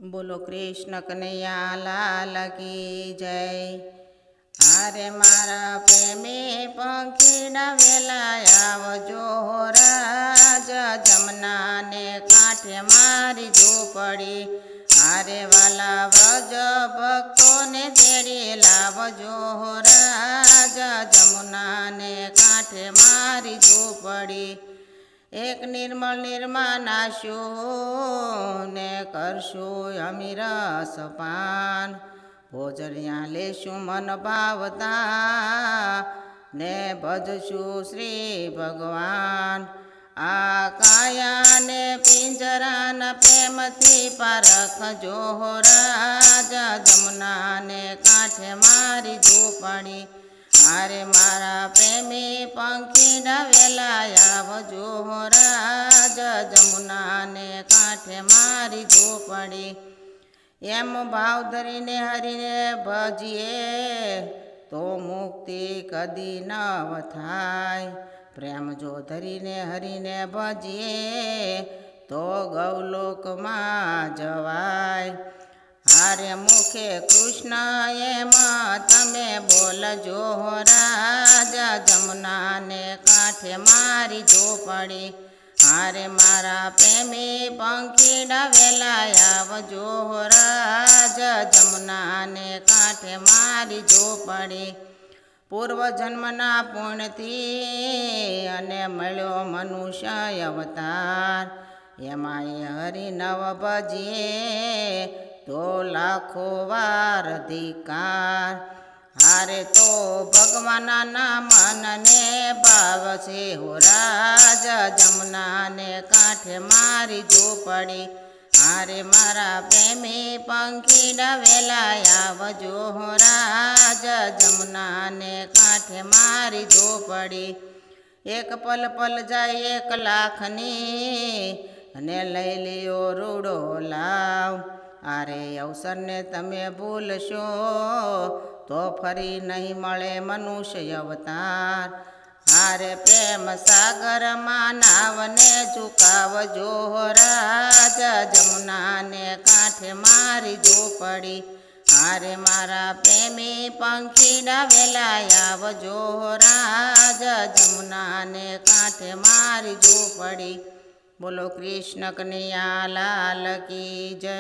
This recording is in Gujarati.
બોલો કૃષ્ણ કનૈયા લાલ કી જય। આરે મારા પ્રેમી પંખીડા વેલા આવજો રાજ, જમનાને કાંઠે મારી ઝૂંપડી। આરે વાલા વ્રજ ભક્તોને તેડી લાવજો રાજ, જમનાને કાંઠે મારી ઝૂંપડી। એક નિર્મળ નિર્મા નાશું ને કરશું અમીરસ પાન, ભોજનિયા લેશું મન ભાવતા ને ભજશું શ્રી ભગવાન। આ કાયાને પિંજરાના પ્રેમથી પારખજો રાજ, જમનાને કાંઠે મારી ઝૂંપડી। આરે મારા પ્રેમી પંખીડા વેલા આવજો રાજ, જમનાને કાંઠે મારી ઝૂંપડી। એમ ભાવ ધરીને હરીને ભજીએ તો મુક્તિ કદી ન થાય, પ્રેમ જો ધરીને હરીને ભજીએ તો ગૌલોકમાં જવાય। હારે મુખે કૃષ્ણ એમ તમે બોલજો રાજ, જમનાને કાંઠે મારી ઝૂંપડી। હારે મારા પ્રેમી પંખીડા વેલા આવજો રાજ, જમનાને કાંઠે મારી ઝૂંપડી। પૂર્વ જન્મના પુણ્યથી અને મળ્યો મનુષ્ય અવતાર, એમાં હરિ નવ ભજીએ તો લાખો વાર અધિકાર। હારે તો ભગવાનના મનને ભાવશે રાજ, જમનાને કાંઠે મારી ઝૂંપડી। હારે મારા પ્રેમી પંખીડા વેલા આવજો રાજ, જમનાને કાંઠે મારી ઝૂંપડી। એક પલ પલ જાય 1 લાખની અને લઈ લ્યો રૂડો લાવ, આરે અવસરને તમે ભૂલશો તો ફરી નહીં મળે મનુષ્ય અવતાર। હારે પ્રેમ સાગરમાં નાવને ઝુકાવજો રાજ, જમનાને કાંઠે મારી ઝૂંપડી। હારે મારા પ્રેમી પંખીડા વેલા આવજો રાજ, જમનાને કાંઠે મારી ઝૂંપડી। બોલો કૃષ્ણ કનૈયા લાલ કી જય।